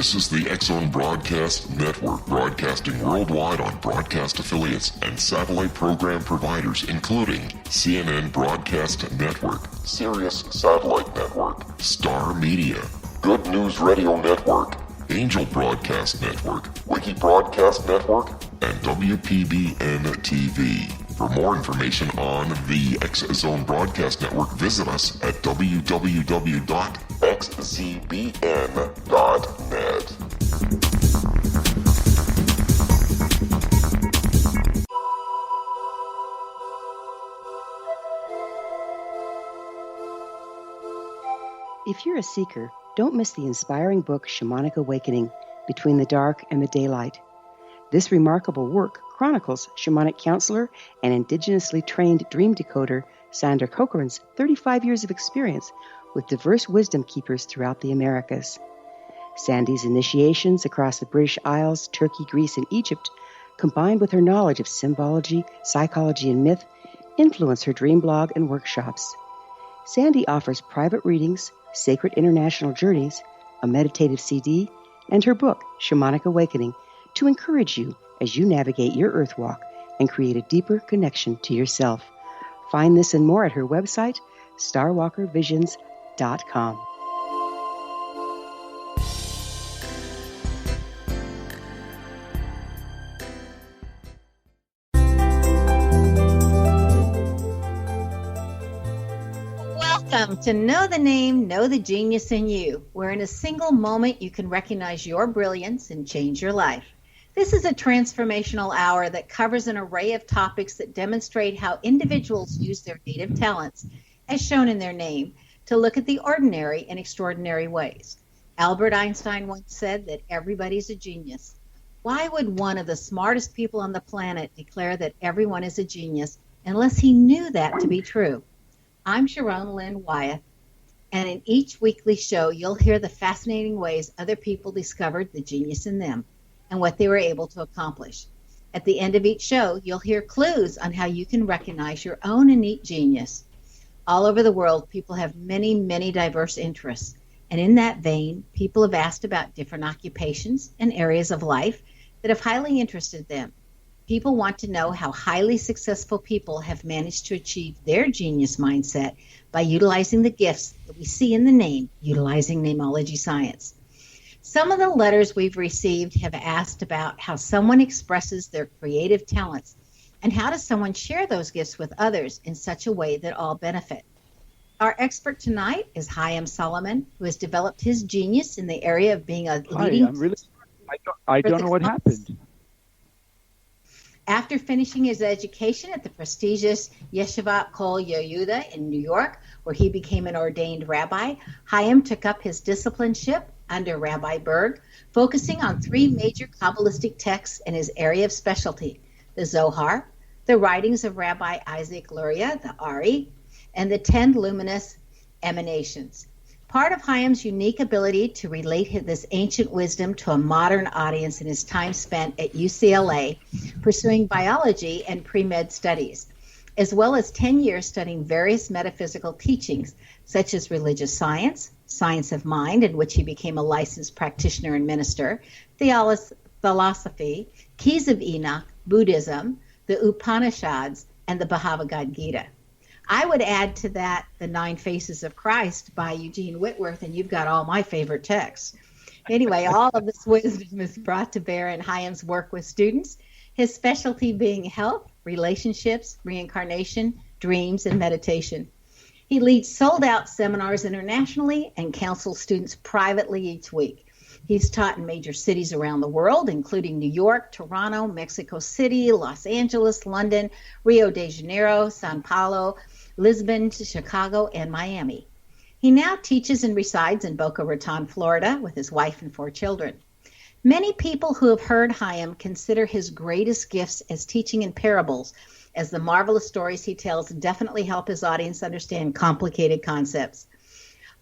This is the X-Zone Broadcast Network, broadcasting worldwide on broadcast affiliates and satellite program providers, including CNN Broadcast Network, Sirius Satellite Network, Star Media, Good News Radio Network, Angel Broadcast Network, Wiki Broadcast Network, and WPBN TV. For more information on the X-Zone Broadcast Network, visit us at www.xzbn.net. If you're a seeker, don't miss the inspiring book Shamanic Awakening, Between the Dark and the Daylight. This remarkable work chronicles shamanic counselor and indigenously trained dream decoder Sandra Cochran's 35 years of experience with diverse wisdom keepers throughout the Americas. Sandy's initiations across the British Isles, Turkey, Greece, and Egypt, combined with her knowledge of symbology, psychology, and myth, influence her dream blog and workshops. Sandy offers private readings, sacred international journeys, a meditative CD, and her book, Shamanic Awakening, to encourage you as you navigate your earth walk and create a deeper connection to yourself. Find this and more at her website, starwalkervisions.com. Welcome to Know the Name, Know the Genius in You, where in a single moment you can recognize your brilliance and change your life. This is a transformational hour that covers an array of topics that demonstrate how individuals use their native talents, as shown in their name, to look at the ordinary in extraordinary ways. Albert Einstein once said that everybody's a genius. Why would one of the smartest people on the planet declare that everyone is a genius unless he knew that to be true? I'm Sharon Lynn Wyeth, and in each weekly show, you'll hear the fascinating ways other people discovered the genius in them and what they were able to accomplish. At the end of each show, you'll hear clues on how you can recognize your own innate genius. All over the world, people have many, many diverse interests. And in that vein, people have asked about different occupations and areas of life that have highly interested them. People want to know how highly successful people have managed to achieve their genius mindset by utilizing the gifts that we see in the name, utilizing namology science. Some of the letters we've received have asked about how someone expresses their creative talents and how does someone share those gifts with others in such a way that all benefit. Our expert tonight is Chaim Solomon, who has developed his genius in the area of being a leading... I don't know what happened. After finishing his education at the prestigious Yeshivat Kol Yehudah in New York, where he became an ordained rabbi, Chaim took up his discipleship under Rabbi Berg, focusing on three major kabbalistic texts in his area of specialty: the Zohar, the writings of Rabbi Isaac Luria, the Ari, and the Ten Luminous Emanations. Part of Chaim's unique ability to relate this ancient wisdom to a modern audience in his time spent at UCLA pursuing biology and pre-med studies, as well as 10 years studying various metaphysical teachings, such as religious science, science of mind, in which he became a licensed practitioner and minister, philosophy, keys of Enoch, Buddhism, the Upanishads, and the Bhagavad Gita. I would add to that the Nine Faces of Christ by Eugene Whitworth, and you've got all my favorite texts. Anyway, all of this wisdom is brought to bear in Chaim's work with students, his specialty being health, relationships, reincarnation, dreams, and meditation. He leads sold-out seminars internationally and counsels students privately each week. He's taught in major cities around the world, including New York, Toronto, Mexico City, Los Angeles, London, Rio de Janeiro, Sao Paulo, Lisbon, Chicago, and Miami. He now teaches and resides in Boca Raton, Florida, with his wife and 4 children. Many people who have heard Chaim consider his greatest gifts as teaching in parables, as the marvelous stories he tells definitely help his audience understand complicated concepts.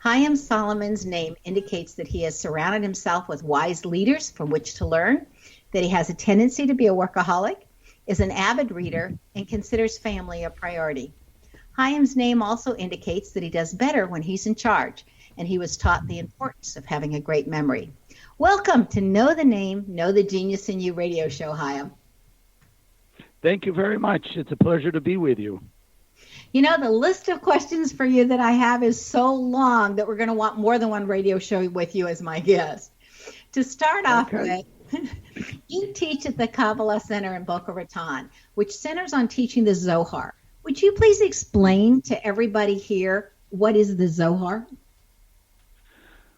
Chaim Solomon's name indicates that he has surrounded himself with wise leaders from which to learn, that he has a tendency to be a workaholic, is an avid reader, and considers family a priority. Chaim's name also indicates that he does better when he's in charge, and he was taught the importance of having a great memory. Welcome to Know the Name, Know the Genius in You radio show, Chaim. Thank you very much. It's a pleasure to be with you. You know, the list of questions for you that I have is so long that we're going to want more than one radio show with you as my guest. To start off with, you teach at the Kabbalah Centre in Boca Raton, which centers on teaching the Zohar. Would you please explain to everybody here what is the Zohar?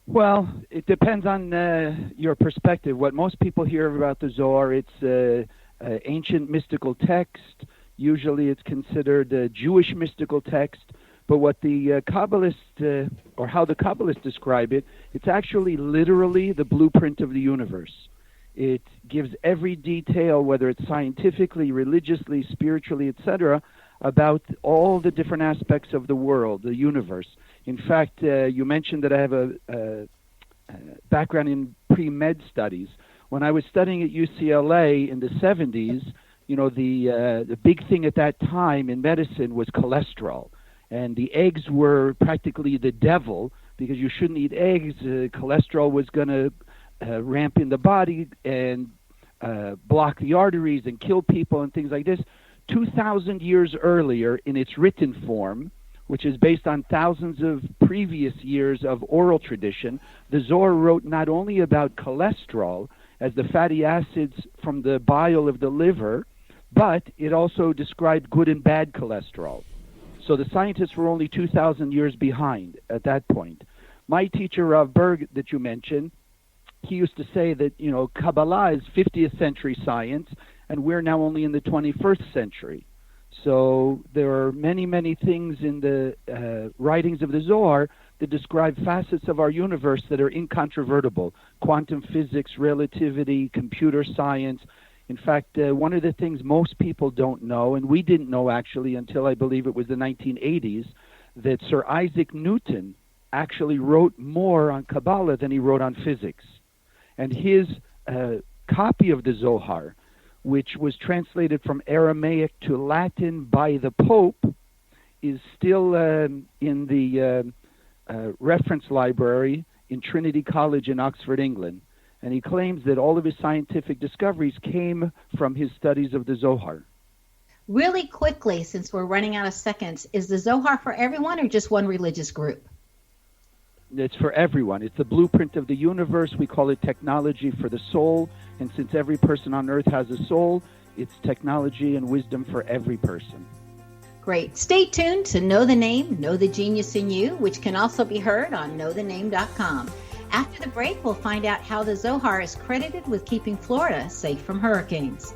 Well, it depends on your perspective. What most people hear about the Zohar, it's ancient mystical text. Usually it's considered a Jewish mystical text. But what the Kabbalists, or how the Kabbalists describe it, it's actually literally the blueprint of the universe. It gives every detail, whether it's scientifically, religiously, spiritually, etc., about all the different aspects of the world, the universe. In fact, you mentioned that I have a background in pre-med studies. When I was studying at UCLA in the 70s, you know, the big thing at that time in medicine was cholesterol. And the eggs were practically the devil because you shouldn't eat eggs. Cholesterol was going to ramp in the body and block the arteries and kill people and things like this. 2,000 years earlier, in its written form, which is based on thousands of previous years of oral tradition, the Zohar wrote not only about cholesterol as the fatty acids from the bile of the liver, but it also described good and bad cholesterol. So the scientists were only 2,000 years behind at that point. My teacher, Rav Berg, that you mentioned, he used to say that, you know, Kabbalah is 50th century science, and we're now only in the 21st century. So there are many, many things in the writings of the Zohar that describe facets of our universe that are incontrovertible. Quantum physics, relativity, computer science. In fact, one of the things most people don't know, and we didn't know actually until I believe it was the 1980s, that Sir Isaac Newton actually wrote more on Kabbalah than he wrote on physics. And his copy of the Zohar, which was translated from Aramaic to Latin by the Pope, is still in the reference library in Trinity College in Oxford, England. And he claims that all of his scientific discoveries came from his studies of the Zohar. Really quickly, since we're running out of seconds, is the Zohar for everyone or just one religious group? It's for everyone. It's the blueprint of the universe. We call it technology for the soul. And since every person on earth has a soul, it's technology and wisdom for every person. Great. Stay tuned to Know the Name, Know the Genius in You, which can also be heard on knowthename.com. After the break, we'll find out how the Zohar is credited with keeping Florida safe from hurricanes.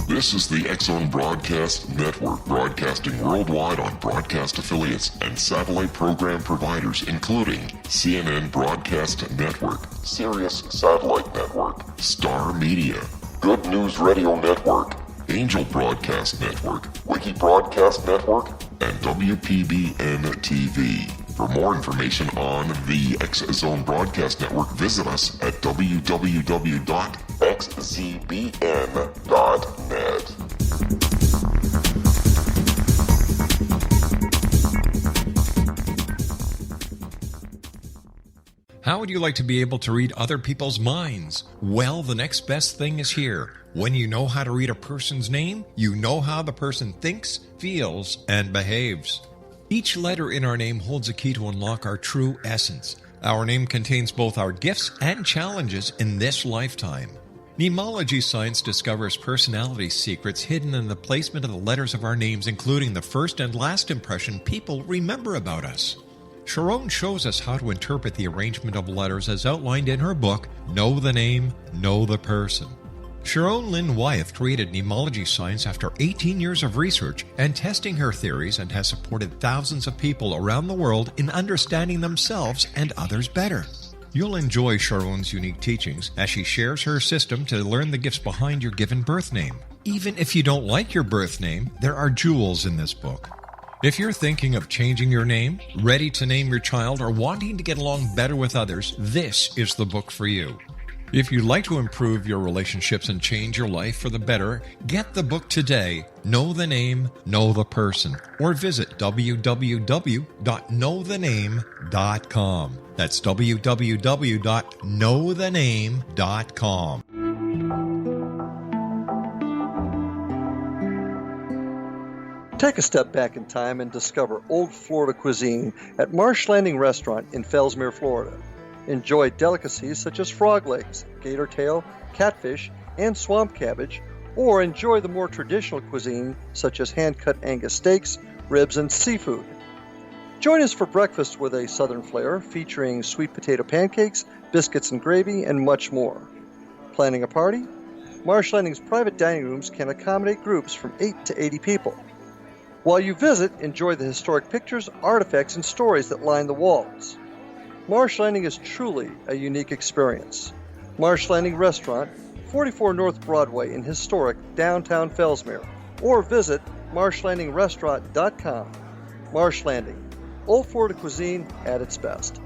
This is the X-Zone Broadcast Network, broadcasting worldwide on broadcast affiliates and satellite program providers, including CNN Broadcast Network, Sirius Satellite Network, Star Media, Good News Radio Network, Angel Broadcast Network, Wiki Broadcast Network, and WPBN TV. For more information on the X-Zone Broadcast Network, visit us at www.xzbn.net. How would you like to be able to read other people's minds? Well, the next best thing is here. When you know how to read a person's name, you know how the person thinks, feels, and behaves. Each letter in our name holds a key to unlock our true essence. Our name contains both our gifts and challenges in this lifetime. Mnemology science discovers personality secrets hidden in the placement of the letters of our names, including the first and last impression people remember about us. Sharon shows us how to interpret the arrangement of letters as outlined in her book, Know the Name, Know the Person. Sharon Lynn Wyeth created mnemology science after 18 years of research and testing her theories, and has supported thousands of people around the world in understanding themselves and others better. You'll enjoy Sharon's unique teachings as she shares her system to learn the gifts behind your given birth name. Even if you don't like your birth name, there are jewels in this book. If you're thinking of changing your name, ready to name your child, or wanting to get along better with others, this is the book for you. If you'd like to improve your relationships and change your life for the better, get the book today, Know the Name, Know the Person, or visit www.knowthename.com. That's www.knowthename.com. Take a step back in time and discover old Florida cuisine at Marsh Landing Restaurant in Fellsmere, Florida. Enjoy delicacies such as frog legs, gator tail, catfish, and swamp cabbage, or enjoy the more traditional cuisine such as hand-cut Angus steaks, ribs, and seafood. Join us for breakfast with a southern flair featuring sweet potato pancakes, biscuits and gravy, and much more. Planning a party? Marsh Landing's private dining rooms can accommodate groups from 8 to 80 people. While you visit, enjoy the historic pictures, artifacts, and stories that line the walls. Marsh Landing is truly a unique experience. Marsh Landing Restaurant, 44 North Broadway in historic downtown Fellsmere, or visit marshlandingrestaurant.com. Marsh Landing, old Florida cuisine at its best.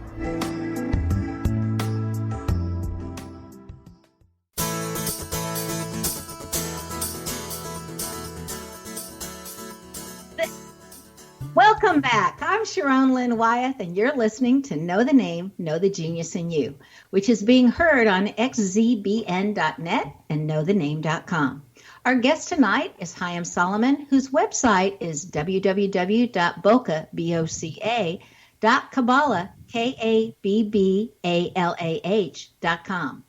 Welcome back. I'm Sharon Lynn Wyeth, and you're listening to Know the Name, Know the Genius in You, which is being heard on xzbn.net and knowthename.com. Our guest tonight is Chaim Solomon, whose website is www.boca.kabbalah.com.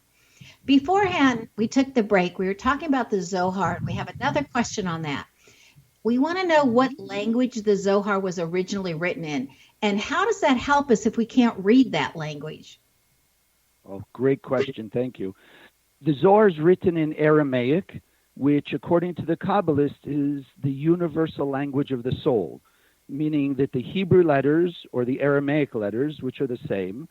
Beforehand, we took the break. We were talking about the Zohar, and we have another question on that. We want to know what language the Zohar was originally written in, and how does that help us if we can't read that language? Oh, great question. Thank you. The Zohar is written in Aramaic, which, according to the Kabbalists, is the universal language of the soul, meaning that the Hebrew letters or the Aramaic letters, which are the same,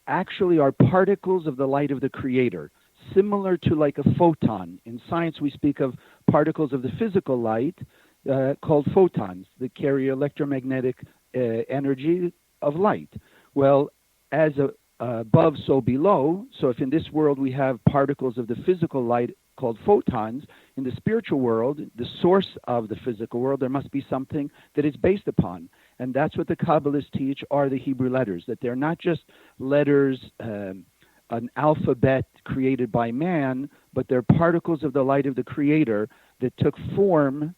actually are particles of the light of the Creator, similar to like a photon. In science, we speak of particles of the physical light called photons that carry electromagnetic energy of light. Well, as above, so below. So if in this world we have particles of the physical light called photons, in the spiritual world, the source of the physical world, there must be something that it's based upon. And that's what the Kabbalists teach are the Hebrew letters, that they're not just letters, an alphabet created by man, but they're particles of the light of the Creator that took form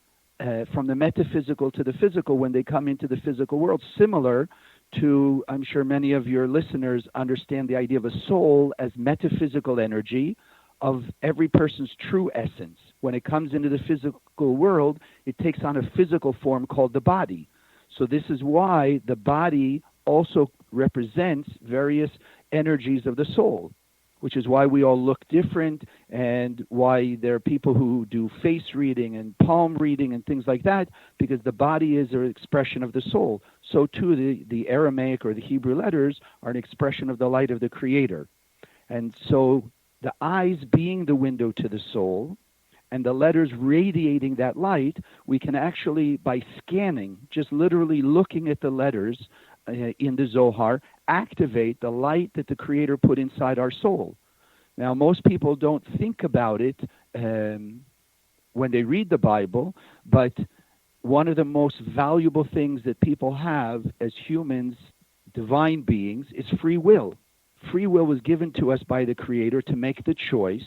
from the metaphysical to the physical when they come into the physical world, similar to, I'm sure many of your listeners understand the idea of a soul as metaphysical energy of every person's true essence. When it comes into the physical world, it takes on a physical form called the body. So this is why the body also represents various energies of the soul, which is why we all look different and why there are people who do face reading and palm reading and things like that, because the body is an expression of the soul. So too the Aramaic or the Hebrew letters are an expression of the light of the Creator. And so the eyes being the window to the soul and the letters radiating that light, we can actually, by scanning, just literally looking at the letters in the Zohar, activate the light that the Creator put inside our soul. Now, most people don't think about it when they read the Bible, but one of the most valuable things that people have as humans, divine beings, is free will. Free will was given to us by the Creator to make the choice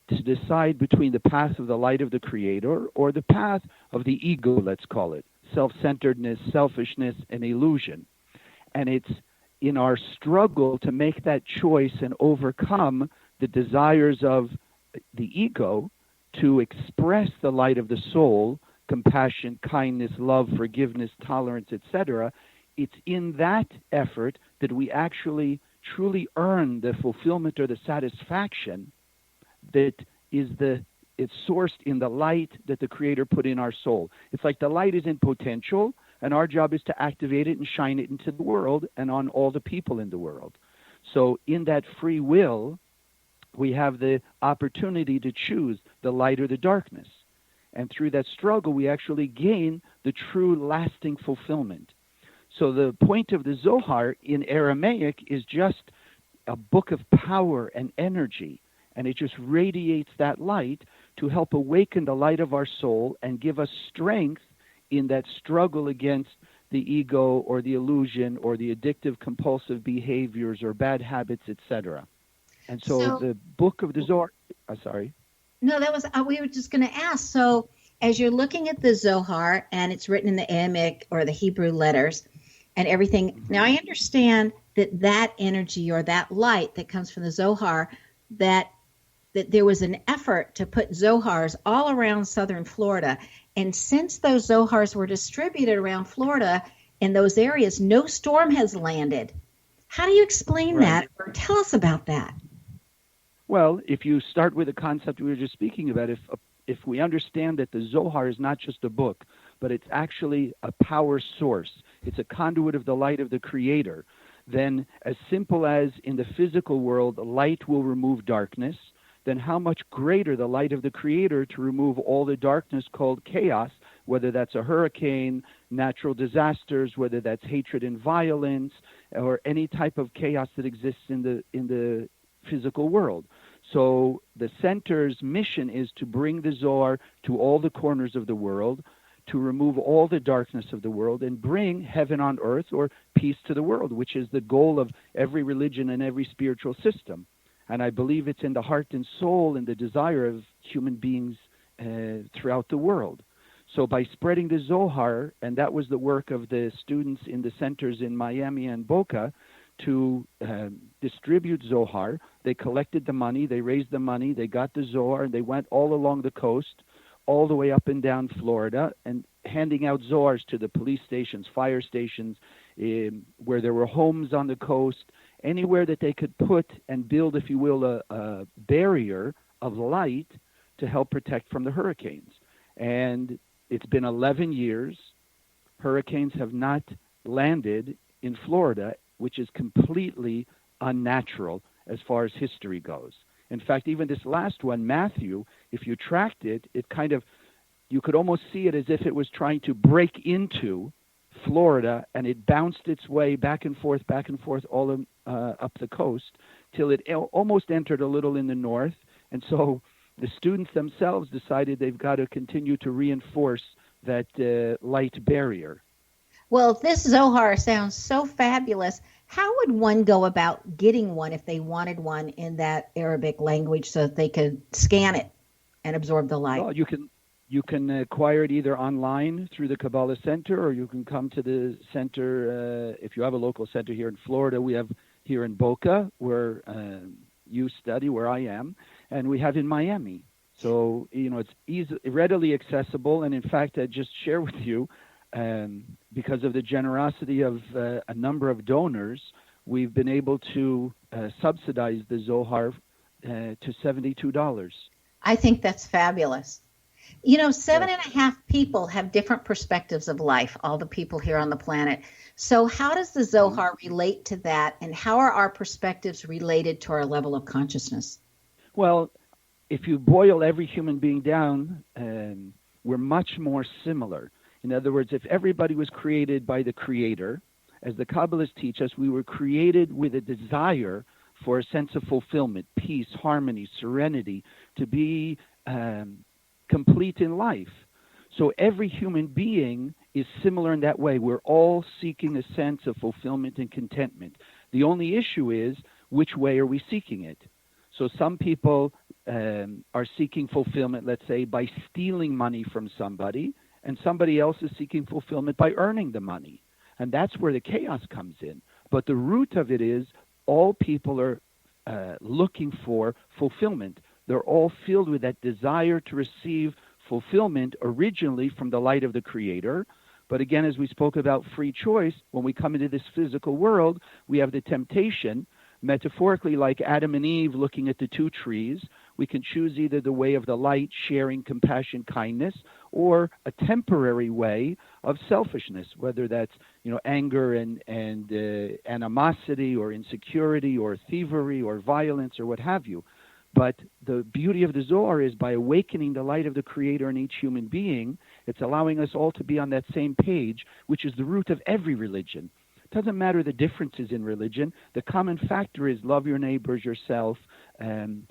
to decide between the path of the light of the Creator or the path of the ego, let's call it, self-centeredness, selfishness, and illusion. And it's in our struggle to make that choice and overcome the desires of the ego to express the light of the soul, compassion, kindness, love, forgiveness, tolerance, etc. It's in that effort that we actually truly earn the fulfillment or the satisfaction that it's sourced in the light that the Creator put in our soul. It's like the light is in potential, and our job is to activate it and shine it into the world and on all the people in the world. So in that free will, we have the opportunity to choose the light or the darkness. And through that struggle, we actually gain the true lasting fulfillment. So the point of the Zohar in Aramaic is just a book of power and energy, and it just radiates that light to help awaken the light of our soul and give us strength in that struggle against the ego or the illusion or the addictive compulsive behaviors or bad habits, etc. And so the book of the Zohar, sorry. No, that was, we were just going to ask. So as you're looking at the Zohar and it's written in the Aramaic or the Hebrew letters and everything, now I understand that energy or that light that comes from the Zohar, that there was an effort to put Zohars all around southern Florida. And since those Zohars were distributed around Florida in those areas, no storm has landed. How do you explain that, or tell us about that? Well, if you start with the concept we were just speaking about, if we understand that the Zohar is not just a book, but it's actually a power source, it's a conduit of the light of the Creator, then as simple as in the physical world, light will remove darkness, then how much greater the light of the Creator to remove all the darkness called chaos, whether that's a hurricane, natural disasters, whether that's hatred and violence, or any type of chaos that exists in the physical world. So the center's mission is to bring the Zohar to all the corners of the world, to remove all the darkness of the world and bring heaven on earth, or peace to the world, which is the goal of every religion and every spiritual system. And I believe it's in the heart and soul and the desire of human beings throughout the world. So by spreading the Zohar, and that was the work of the students in the centers in Miami and Boca, to distribute Zohar. They collected the money, they raised the money, they got the Zohar, and they went all along the coast, all the way up and down Florida, and handing out Zohars to the police stations, fire stations, where there were homes on the coast, anywhere that they could put and build, if you will, a barrier of light to help protect from the hurricanes. And it's been 11 years. Hurricanes have not landed in Florida, which is completely unnatural as far as history goes. In fact, even this last one, Matthew, if you tracked it, it kind of, you could almost see it as if it was trying to break into Florida, and it bounced its way back and forth all up the coast till it almost entered a little in the north. And so the students themselves decided they've got to continue to reinforce that light barrier. Well, this Zohar sounds so fabulous. How would one go about getting one if they wanted one in that Arabic language so that they could scan it and absorb the light? Well, you can acquire it either online through the Kabbalah Centre, or you can come to the center. If you have a local center here in Florida, we have here in Boca, where you study, where I am, and we have in Miami. So, it's readily accessible. And in fact, I just share with you, because of the generosity of a number of donors, we've been able to subsidize the Zohar to $72. I think that's fabulous. 7.5 people have different perspectives of life, all the people here on the planet. So how does the Zohar relate to that, and how are our perspectives related to our level of consciousness? Well, if you boil every human being down, we're much more similar. In other words, if everybody was created by the Creator, as the Kabbalists teach us, we were created with a desire for a sense of fulfillment, peace, harmony, serenity, to be complete in life. So every human being is similar in that way. We're all seeking a sense of fulfillment and contentment. The only issue is, which way are we seeking it? So some people are seeking fulfillment, let's say, by stealing money from somebody, and somebody else is seeking fulfillment by earning the money. And that's where the chaos comes in. But the root of it is all people are looking for fulfillment. They're all filled with that desire to receive fulfillment originally from the light of the Creator. But again, as we spoke about free choice, when we come into this physical world, we have the temptation, metaphorically like Adam and Eve looking at the two trees. We can choose either the way of the light, sharing, compassion, kindness, or a temporary way of selfishness, whether that's anger and animosity, or insecurity, or thievery, or violence, or what have you. But the beauty of the Zohar is, by awakening the light of the Creator in each human being, it's allowing us all to be on that same page, which is the root of every religion. It doesn't matter the differences in religion. The common factor is love your neighbors, yourself,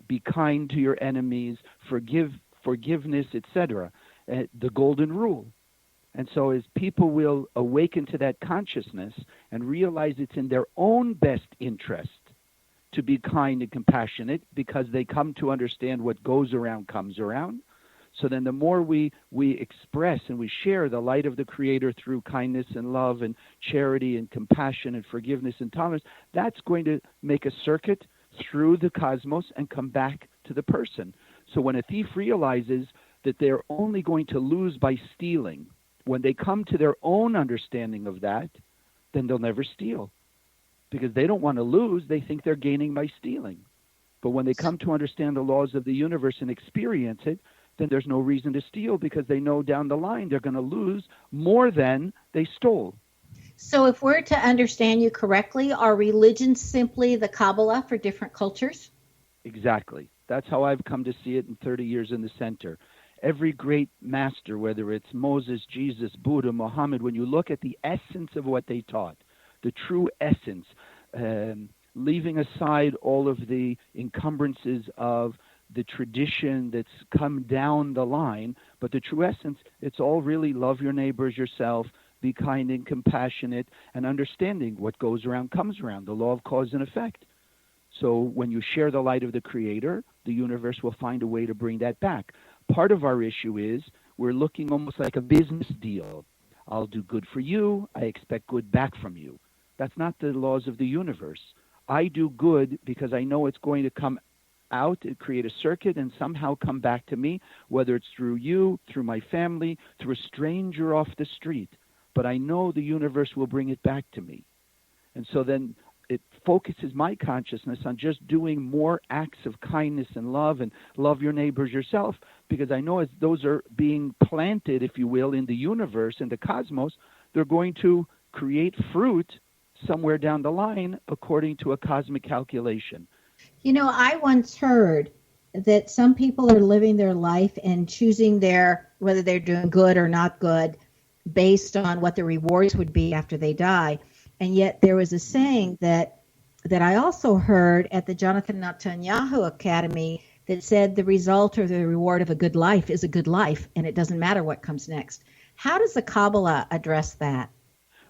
be kind to your enemies, forgiveness, etc. The golden rule. And so as people will awaken to that consciousness and realize it's in their own best interest to be kind and compassionate, because they come to understand what goes around comes around. So then the more we express and we share the light of the Creator through kindness and love and charity and compassion and forgiveness and tolerance, that's going to make a circuit through the cosmos and come back to the person. So when a thief realizes that they're only going to lose by stealing, when they come to their own understanding of that, then they'll never steal. Because they don't want to lose, they think they're gaining by stealing. But when they come to understand the laws of the universe and experience it, then there's no reason to steal, because they know down the line they're going to lose more than they stole. So if we're to understand you correctly, are religions simply the Kabbalah for different cultures? Exactly. That's how I've come to see it in 30 years in the center. Every great master, whether it's Moses, Jesus, Buddha, Muhammad, when you look at the essence of what they taught, the true essence, leaving aside all of the encumbrances of the tradition that's come down the line, but the true essence, it's all really love your neighbors, yourself, be kind and compassionate, and understanding what goes around comes around, the law of cause and effect. So when you share the light of the Creator, the universe will find a way to bring that back. Part of our issue is we're looking almost like a business deal. I'll do good for you, I expect good back from you. That's not the laws of the universe. I do good because I know it's going to come out, create a circuit, and somehow come back to me, whether it's through you, through my family, through a stranger off the street. But I know the universe will bring it back to me. And so then it focuses my consciousness on just doing more acts of kindness and love your neighbors yourself, because I know as those are being planted, if you will, in the universe, in the cosmos, they're going to create fruit somewhere down the line according to a cosmic calculation. You know, I once heard that some people are living their life and choosing whether they're doing good or not good based on what the rewards would be after they die. And yet there was a saying that I also heard at the Jonathan Netanyahu Academy that said the result or the reward of a good life is a good life, and it doesn't matter what comes next. How does the Kabbalah address that?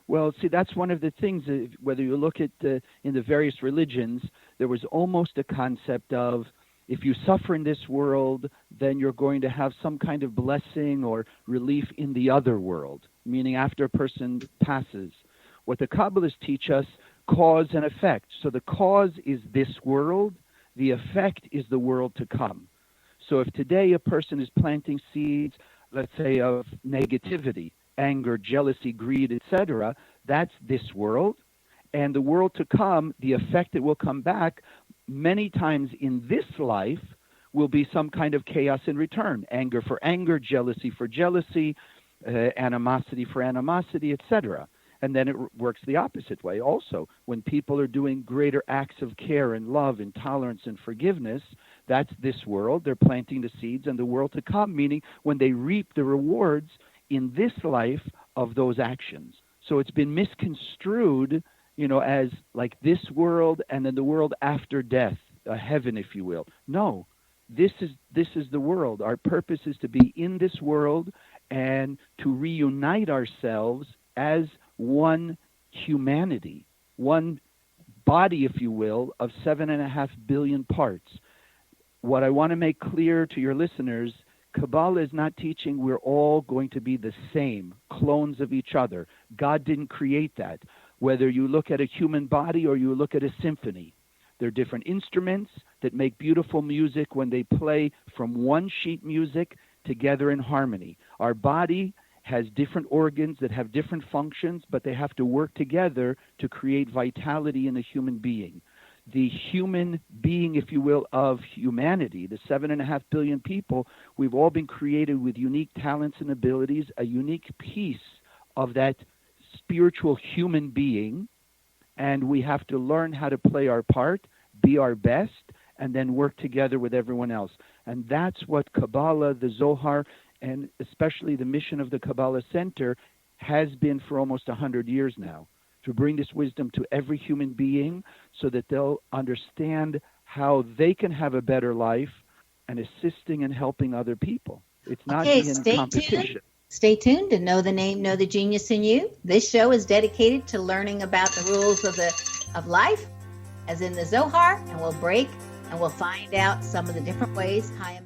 Well, see, that's one of the things, whether you look at in the various religions, there was almost a concept of if you suffer in this world, then you're going to have some kind of blessing or relief in the other world, meaning after a person passes. What the Kabbalists teach us, cause and effect. So the cause is this world, the effect is the world to come. So if today a person is planting seeds, let's say, of negativity, anger, jealousy, greed, etc., that's this world. And the world to come, the effect that will come back many times in this life will be some kind of chaos in return. Anger for anger, jealousy for jealousy, animosity for animosity, etc. And then it works the opposite way also. When people are doing greater acts of care and love and tolerance and forgiveness, that's this world. They're planting the seeds, and the world to come, meaning when they reap the rewards in this life of those actions. So it's been misconstrued, as like this world and then the world after death, a heaven, if you will. No, this is the world. Our purpose is to be in this world and to reunite ourselves as one humanity, one body, if you will, of 7.5 billion parts. What I want to make clear to your listeners, Kabbalah is not teaching we're all going to be the same, clones of each other. God didn't create that. Whether you look at a human body or you look at a symphony, they're different instruments that make beautiful music when they play from one sheet music together in harmony. Our body has different organs that have different functions, but they have to work together to create vitality in a human being. The human being, if you will, of humanity, the 7.5 billion people, we've all been created with unique talents and abilities, a unique piece of that spiritual human being, and we have to learn how to play our part, be our best, and then work together with everyone else. And that's what Kabbalah, the Zohar, and especially the mission of the Kabbalah Centre has been for almost 100 years now. to bring this wisdom to every human being so that they'll understand how they can have a better life and assisting and helping other people. It's not in competition. Stay tuned to Know the Name, Know the Genius in You. This show is dedicated to learning about the rules of life, as in the Zohar, and we'll break and we'll find out some of the different ways Chaim.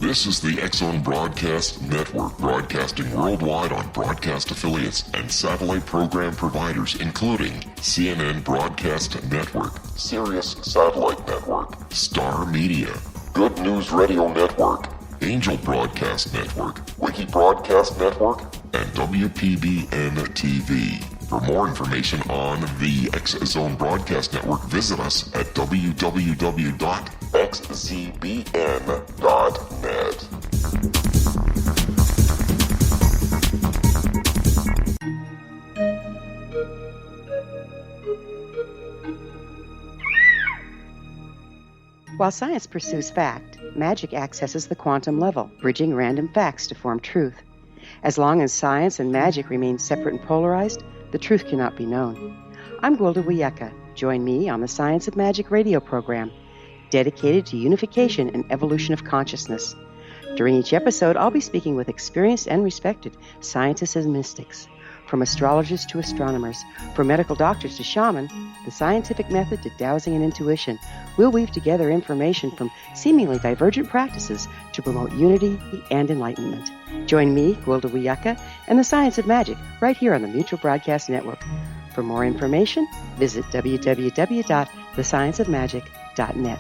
This is the X-Zone Broadcast Network, broadcasting worldwide on broadcast affiliates and satellite program providers, including CNN Broadcast Network, Sirius Satellite Network, Star Media, Good News Radio Network, Angel Broadcast Network, Wiki Broadcast Network, and WPBN TV. For more information on the X-Zone Broadcast Network, visit us at www.xzbn.net. While science pursues fact, magic accesses the quantum level, bridging random facts to form truth. As long as science and magic remain separate and polarized, the truth cannot be known. I'm Gwilda Wiyaka. Join me on the Science of Magic radio program, dedicated to unification and evolution of consciousness. During each episode, I'll be speaking with experienced and respected scientists and mystics. From astrologers to astronomers, from medical doctors to shaman, the scientific method to dowsing and intuition, we'll weave together information from seemingly divergent practices to promote unity and enlightenment. Join me, Gwilda Wiyaka, and the Science of Magic right here on the Mutual Broadcast Network. For more information, visit www.thescienceofmagic.net.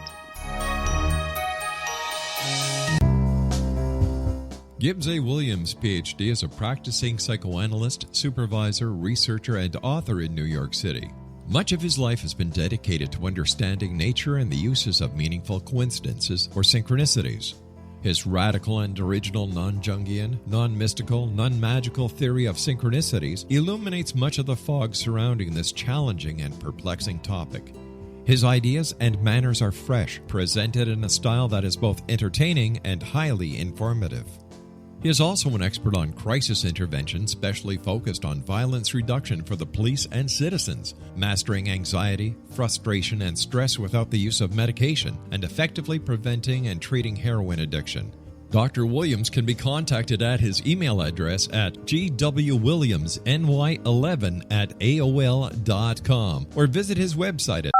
Gibbs A. Williams, Ph.D., is a practicing psychoanalyst, supervisor, researcher, and author in New York City. Much of his life has been dedicated to understanding nature and the uses of meaningful coincidences or synchronicities. His radical and original non-Jungian, non-mystical, non-magical theory of synchronicities illuminates much of the fog surrounding this challenging and perplexing topic. His ideas and manners are fresh, presented in a style that is both entertaining and highly informative. He is also an expert on crisis intervention, specially focused on violence reduction for the police and citizens, mastering anxiety, frustration, and stress without the use of medication, and effectively preventing and treating heroin addiction. Dr. Williams can be contacted at his email address at gwwilliamsny11@aol.com or visit his website at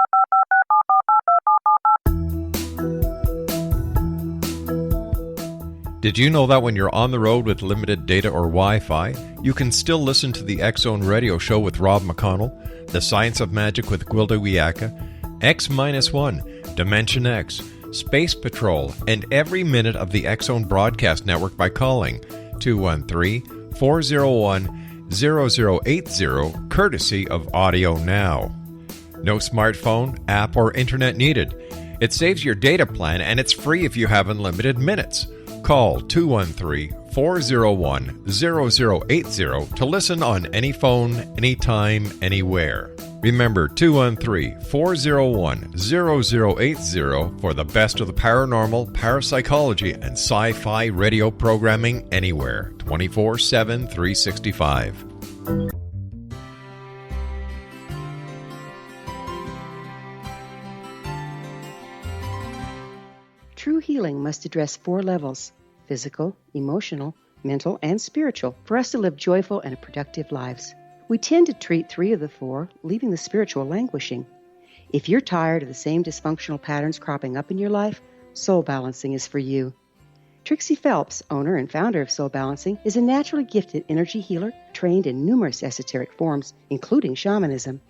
Did you know that when you're on the road with limited data or Wi-Fi, you can still listen to the X-Zone Radio Show with Rob McConnell, The Science of Magic with Gwilda Wiyaka, X-1, Dimension X, Space Patrol, and every minute of the X-Zone Broadcast Network by calling 213-401-0080, courtesy of Audio Now. No smartphone, app, or internet needed. It saves your data plan, and it's free if you have unlimited minutes. Call 213-401-0080 to listen on any phone, anytime, anywhere. Remember 213-401-0080 for the best of the paranormal, parapsychology, and sci-fi radio programming anywhere, 24/7, 365. True healing must address 4 levels: physical, emotional, mental, and spiritual, for us to live joyful and productive lives. We tend to treat 3 of the 4, leaving the spiritual languishing. If you're tired of the same dysfunctional patterns cropping up in your life, Soul Balancing is for you. Trixie Phelps, owner and founder of Soul Balancing, is a naturally gifted energy healer trained in numerous esoteric forms, including shamanism.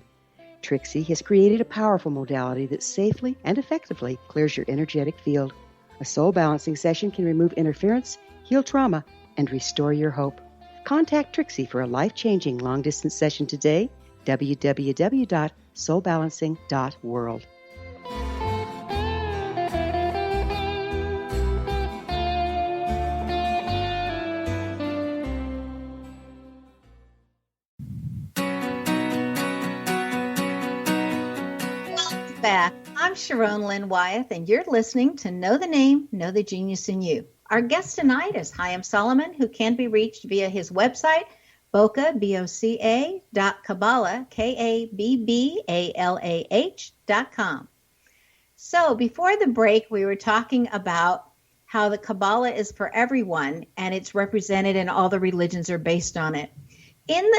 Trixie has created a powerful modality that safely and effectively clears your energetic field. A soul balancing session can remove interference, heal trauma, and restore your hope. Contact Trixie for a life-changing long-distance session today, www.soulbalancing.world. Back. I'm Sharon Lynn Wyeth, and you're listening to Know the Name, Know the Genius in You. Our guest tonight is Chaim Solomon, who can be reached via his website, Boca, B-O-C-A, Kabbalah, Kabbalah.com. So before the break, we were talking about how the Kabbalah is for everyone, and it's represented in all the religions are based on it. In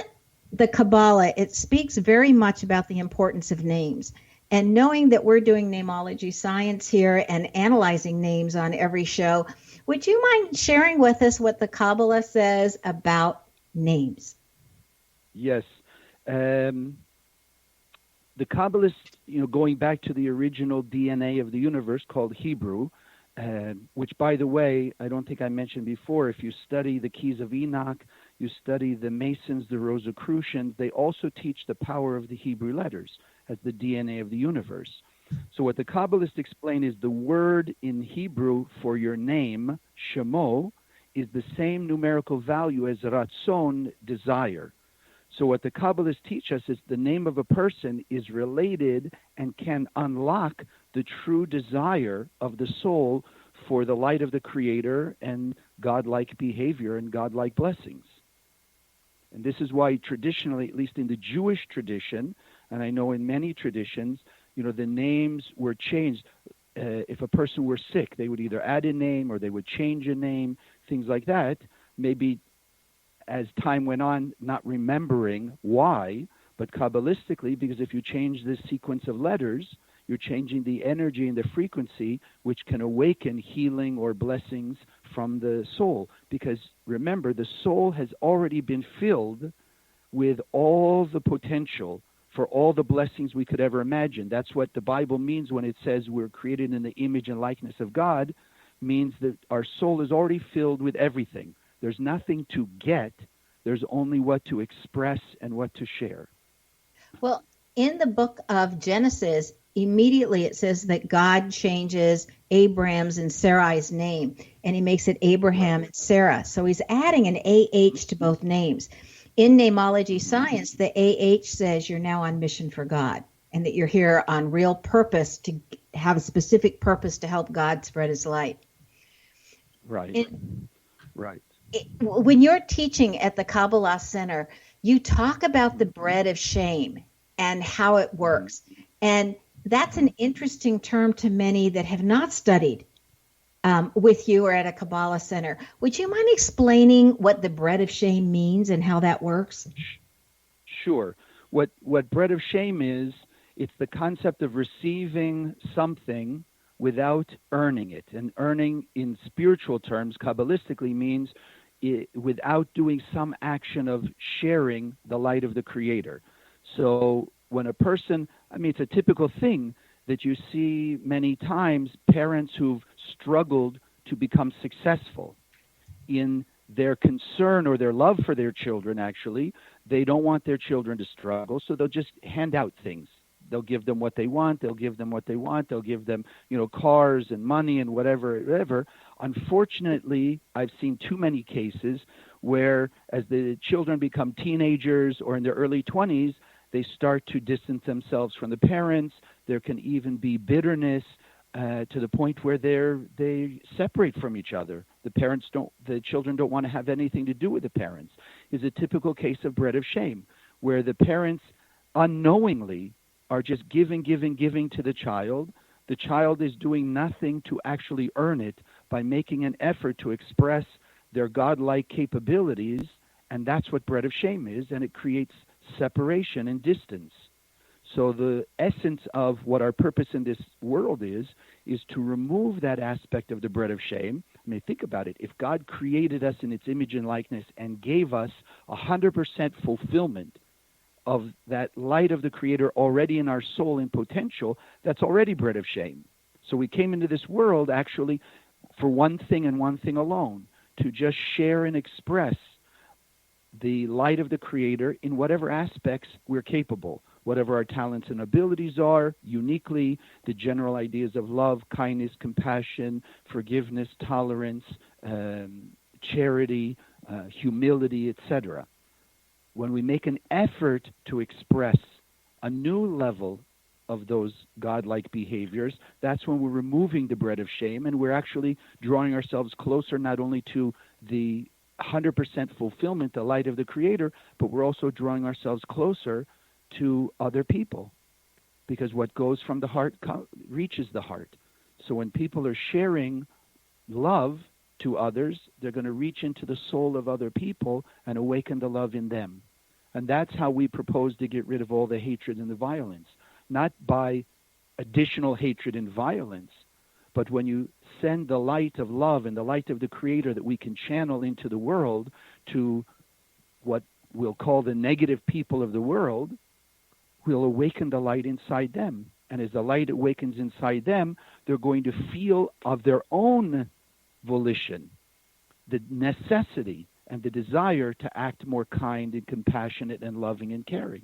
the Kabbalah, it speaks very much about the importance of names. And knowing that we're doing namology science here and analyzing names on every show, would you mind sharing with us what the Kabbalah says about names? Yes. The Kabbalists, going back to the original DNA of the universe called Hebrew, which, by the way, I don't think I mentioned before, if you study the Keys of Enoch, you study the Masons, the Rosicrucians, they also teach the power of the Hebrew letters as the DNA of the universe. So what the Kabbalists explain is the word in Hebrew for your name, Shemo, is the same numerical value as Ratzon, desire. So what the Kabbalists teach us is the name of a person is related and can unlock the true desire of the soul for the light of the Creator and godlike behavior and godlike blessings. And this is why traditionally, at least in the Jewish tradition, and I know in many traditions, the names were changed. If a person were sick, they would either add a name or they would change a name, things like that. Maybe as time went on, not remembering why, but Kabbalistically, because if you change this sequence of letters, you're changing the energy and the frequency, which can awaken healing or blessings from the soul. Because remember, the soul has already been filled with all the potential for all the blessings we could ever imagine. That's what the Bible means when it says we're created in the image and likeness of God, means that our soul is already filled with everything. There's nothing to get. There's only what to express and what to share. Well, in the book of Genesis, immediately it says that God changes Abram's and Sarai's name, and he makes it Abraham and Sarah. So he's adding an AH to both names. In namology science, the AH says you're now on mission for God, and that you're here on real purpose to have a specific purpose to help God spread his light. Right. Right. When you're teaching at the Kabbalah Centre, you talk about the bread of shame and how it works. And that's an interesting term to many that have not studied with you or at a Kabbalah Centre. Would you mind explaining what the bread of shame means and how that works? Sure. What bread of shame is, it's the concept of receiving something without earning it. And earning in spiritual terms, Kabbalistically, means without doing some action of sharing the light of the Creator. So when a person, it's a typical thing that you see many times, parents who've struggled to become successful in their concern or their love for their children. Actually, they don't want their children to struggle, so they'll just hand out things. They'll give them what they want. They'll give them what they want. They'll give them, cars and money and whatever. Unfortunately, I've seen too many cases where as the children become teenagers or in their early 20s, they start to distance themselves from the parents. There can even be bitterness to the point where they separate from each other. The children don't want to have anything to do with the parents. It's a typical case of bread of shame, where the parents unknowingly are just giving to the child. The child is doing nothing to actually earn it by making an effort to express their godlike capabilities, and that's what bread of shame is, and it creates separation and distance. So the essence of what our purpose in this world is to remove that aspect of the bread of shame. Think about it. If God created us in its image and likeness and gave us 100% fulfillment of that light of the Creator already in our soul and potential, that's already bread of shame. So we came into this world actually for one thing and one thing alone, to just share and express the light of the Creator in whatever aspects we're capable, whatever our talents and abilities are, uniquely, the general ideas of love, kindness, compassion, forgiveness, tolerance, charity, humility, etc. When we make an effort to express a new level of those godlike behaviors, that's when we're removing the bread of shame, and we're actually drawing ourselves closer not only to the 100% fulfillment, the light of the Creator, but we're also drawing ourselves closer to other people, because what goes from the heart reaches the heart. So when people are sharing love to others, they're going to reach into the soul of other people and awaken the love in them. And that's how we propose to get rid of all the hatred and the violence. Not by additional hatred and violence, but when you send the light of love and the light of the Creator that we can channel into the world to what we'll call the negative people of the world, we'll awaken the light inside them. And as the light awakens inside them, they're going to feel of their own volition the necessity and the desire to act more kind and compassionate and loving and caring.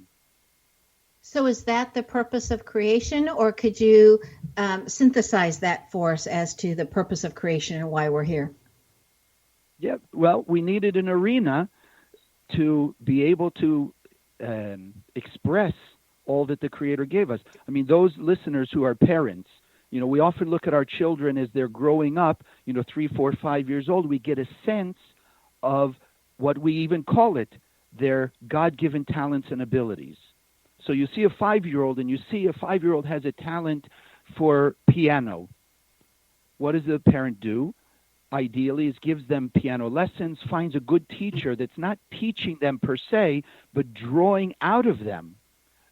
So is that the purpose of creation, or could you synthesize that for us as to the purpose of creation and why we're here? Yeah, well, we needed an arena to be able to express all that the Creator gave us. I mean, those listeners who are parents, you know, we often look at our children as they're growing up, 3, 4, 5 years old. We get a sense of what we even call it, their God-given talents and abilities. So you see a 5-year-old and you see a 5-year-old has a talent for piano. What does the parent do? Ideally, is gives them piano lessons, finds a good teacher that's not teaching them per se, but drawing out of them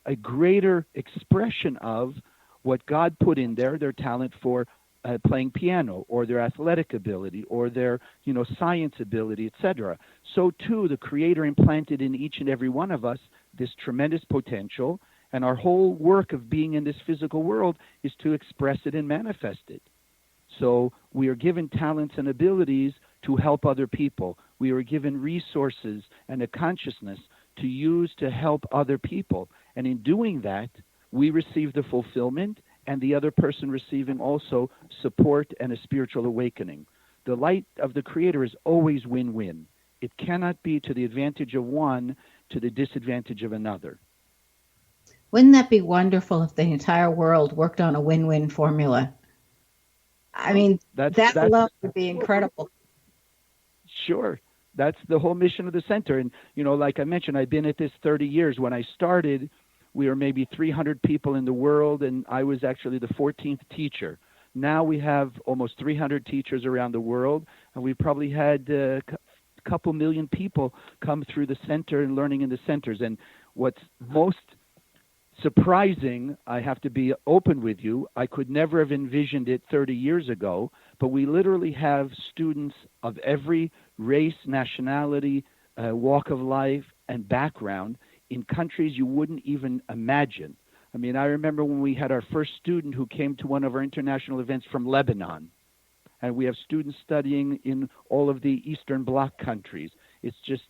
a greater expression of what God put in there, their talent for playing piano, or their athletic ability, or their science ability, etc. So too, the Creator implanted in each and every one of us this tremendous potential, and our whole work of being in this physical world is to express it and manifest it. So we are given talents and abilities to help other people. We are given resources and a consciousness to use to help other people. And in doing that, we receive the fulfillment, and the other person receiving also support and a spiritual awakening. The light of the Creator is always win-win. It cannot be to the advantage of one to the disadvantage of another. Wouldn't that be wonderful if the entire world worked on a win-win formula? I mean, that alone would be incredible. Sure. That's the whole mission of the center. And, like I mentioned, I've been at this 30 years. When I started, we were maybe 300 people in the world, and I was actually the 14th teacher. Now we have almost 300 teachers around the world, and we've probably had a couple million people come through the center and learning in the centers. And what's most surprising, I have to be open with you, I could never have envisioned it 30 years ago, but we literally have students of every race, nationality, walk of life, and background in countries you wouldn't even imagine. I mean, I remember when we had our first student who came to one of our international events from Lebanon, and we have students studying in all of the Eastern Bloc countries. It's just,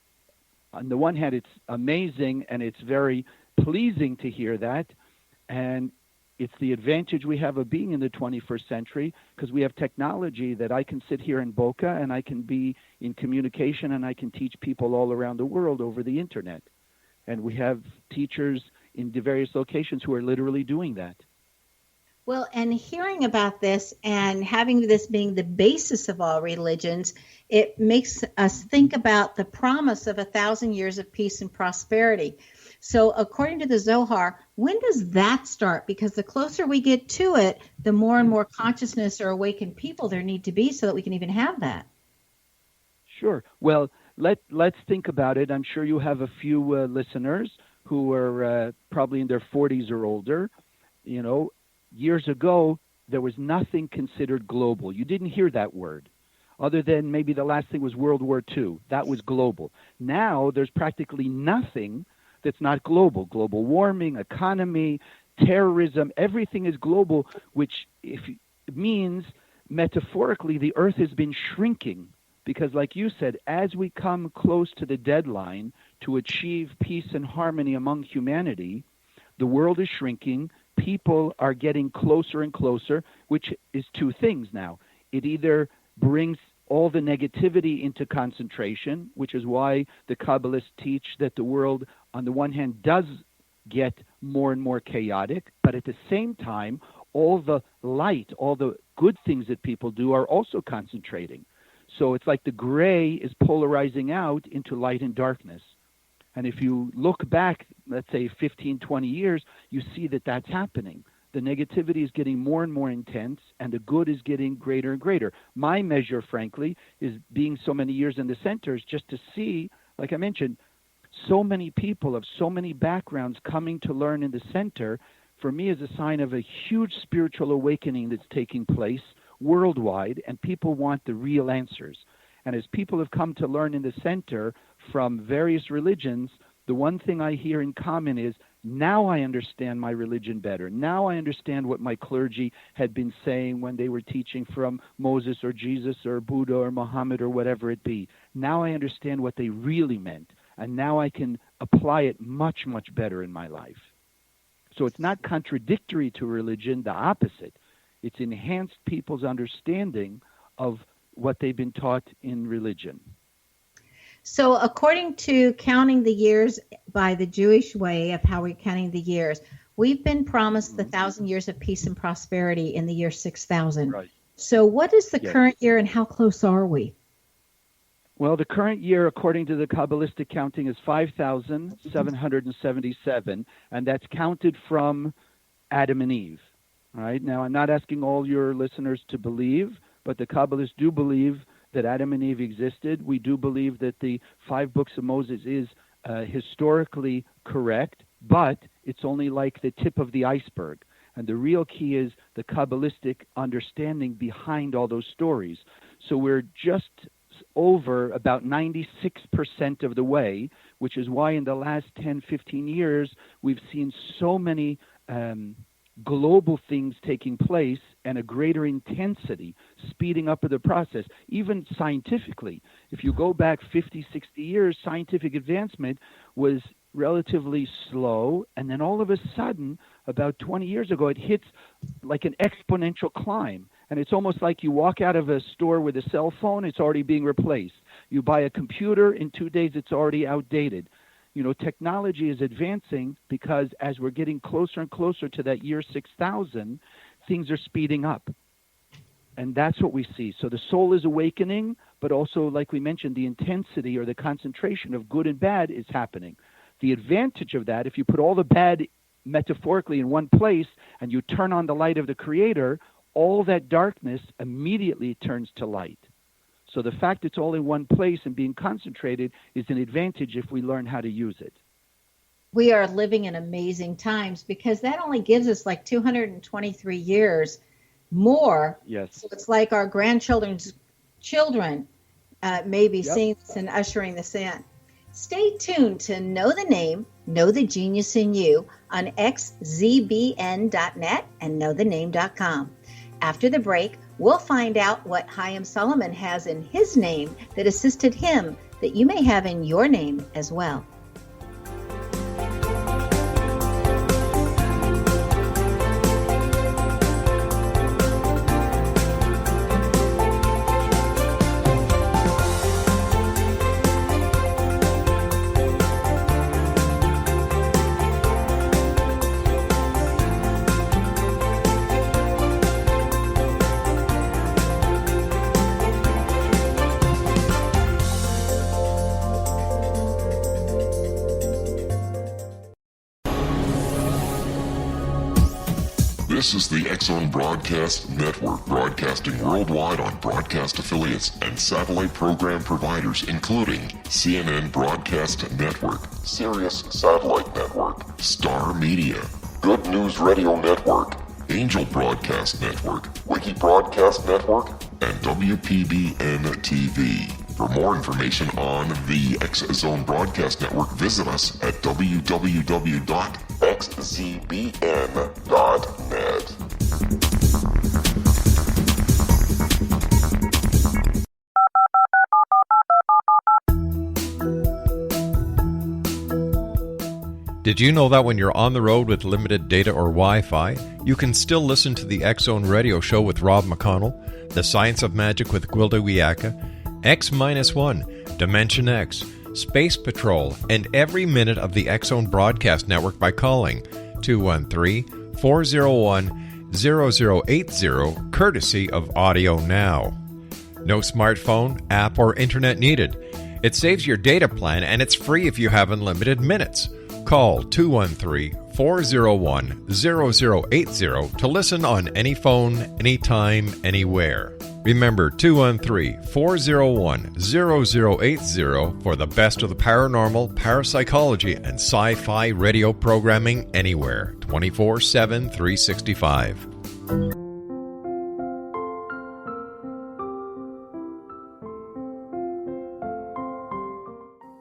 on the one hand, it's amazing, and it's very pleasing to hear that, and it's the advantage we have of being in the 21st century, because we have technology that I can sit here in Boca, and I can be in communication, and I can teach people all around the world over the internet. And we have teachers in the various locations who are literally doing that. Well, and hearing about this and having this being the basis of all religions, it makes us think about the promise of 1,000 years of peace and prosperity. So according to the Zohar, when does that start? Because the closer we get to it, the more and more consciousness or awakened people there need to be so that we can even have that. Sure. Well, let's think about it. I'm sure you have a few listeners who are probably in their 40s or older. Years ago, there was nothing considered global. You didn't hear that word, other than maybe the last thing was World War II. That was global. Now, there's practically nothing that's not global. Global warming, economy, terrorism, everything is global, which means metaphorically the earth has been shrinking. Because like you said, as we come close to the deadline to achieve peace and harmony among humanity, the world is shrinking, people are getting closer and closer, which is two things now. It either brings all the negativity into concentration, which is why the Kabbalists teach that the world, on the one hand, does get more and more chaotic, but at the same time, all the light, all the good things that people do are also concentrating. So it's like the gray is polarizing out into light and darkness. And if you look back, let's say 15, 20 years, you see that that's happening. The negativity is getting more and more intense, and the good is getting greater and greater. My measure, frankly, is being so many years in the center is just to see, like I mentioned, so many people of so many backgrounds coming to learn in the center, for me is a sign of a huge spiritual awakening that's taking place worldwide, and people want the real answers. And as people have come to learn in the center from various religions, the one thing I hear in common is, now I understand my religion better. Now I understand what my clergy had been saying when they were teaching from Moses or Jesus or Buddha or Muhammad or whatever it be. Now I understand what they really meant. And now I can apply it much, much better in my life. So it's not contradictory to religion, the opposite. It's enhanced people's understanding of what they've been taught in religion. So according to counting the years by the Jewish way of how we're counting the years, we've been promised the 1,000 years of peace and prosperity in the year 6,000. Right. So what is the Yes. current year and how close are we? Well, the current year, according to the kabbalistic counting, is 5,777, and that's counted from Adam and Eve. All right. Now, I'm not asking all your listeners to believe, but the Kabbalists do believe that Adam and Eve existed. We do believe that the 5 books of Moses is historically correct, but it's only like the tip of the iceberg. And the real key is the Kabbalistic understanding behind all those stories. So we're just over about 96% of the way, which is why in the last 10, 15 years, we've seen so many global things taking place and a greater intensity, speeding up of the process, even scientifically. If you go back 50, 60 years, scientific advancement was relatively slow, and then all of a sudden, about 20 years ago, it hits like an exponential climb. And it's almost like you walk out of a store with a cell phone, it's already being replaced. You buy a computer, in 2 days it's already outdated. You know, technology is advancing because as we're getting closer and closer to that year 6,000, things are speeding up. And that's what we see. So the soul is awakening, but also, like we mentioned, the intensity or the concentration of good and bad is happening. The advantage of that, if you put all the bad metaphorically in one place and you turn on the light of the Creator, all that darkness immediately turns to light. So the fact it's all in one place and being concentrated is an advantage if we learn how to use it. We are living in amazing times because that only gives us like 223 years more. Yes. So it's like our grandchildren's children may be seeing this and ushering this in. Stay tuned to Know the Name, Know the Genius in You on xzbn.net and knowthename.com. After the break, we'll find out what Chaim Solomon has in his name that assisted him that you may have in your name as well. This is the X-Zone Broadcast Network, broadcasting worldwide on broadcast affiliates and satellite program providers, including CNN Broadcast Network, Sirius Satellite Network, Star Media, Good News Radio Network, Angel Broadcast Network, Wiki Broadcast Network, and WPBN TV. For more information on the X-Zone Broadcast Network, visit us at www.xzbn.net. Did you know that when you're on the road with limited data or Wi-Fi, you can still listen to the X-Zone Radio Show with Rob McConnell, The Science of Magic with Gwilda Wiyaka, X-1, Dimension X, Space Patrol, and every minute of the X-Zone Broadcast Network by calling 213-401-0080, courtesy of Audio Now. No smartphone, app, or internet needed. It saves your data plan and it's free if you have unlimited minutes. Call 213-401-0080 to listen on any phone, anytime, anywhere. Remember 213-401-0080 for the best of the paranormal, parapsychology, and sci-fi radio programming anywhere, 24/7, 365.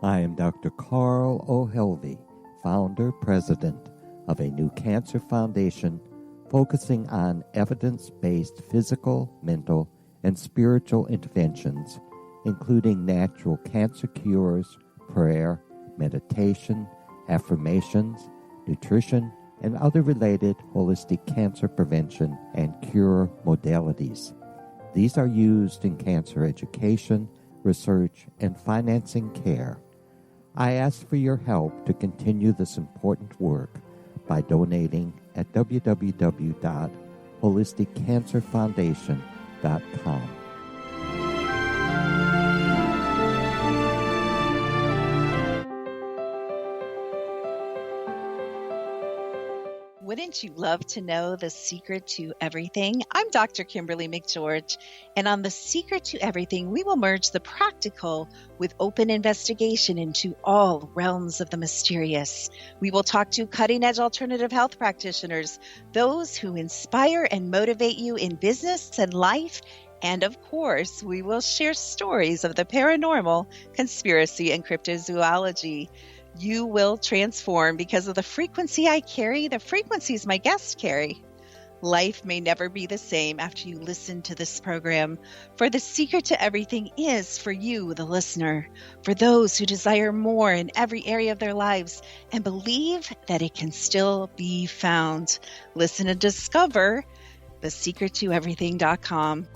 I am Dr. Carl O'Helvey, founder, president of a new cancer foundation focusing on evidence-based physical, mental, and spiritual interventions, including natural cancer cures, prayer, meditation, affirmations, nutrition, and other related holistic cancer prevention and cure modalities. These are used in cancer education, research, and financing care. I ask for your help to continue this important work by donating at www.holisticcancerfoundation.com. Wouldn't you love to know the secret to everything? I'm Dr. Kimberly McGeorge, and on The Secret to Everything, we will merge the practical with open investigation into all realms of the mysterious. We will talk to cutting-edge alternative health practitioners, those who inspire and motivate you in business and life, and of course, we will share stories of the paranormal, conspiracy, and cryptozoology. You will transform because of the frequency I carry, the frequencies my guests carry. Life may never be the same after you listen to this program, for the secret to everything is for you, the listener, for those who desire more in every area of their lives and believe that it can still be found. Listen and discover thesecrettoeverything.com.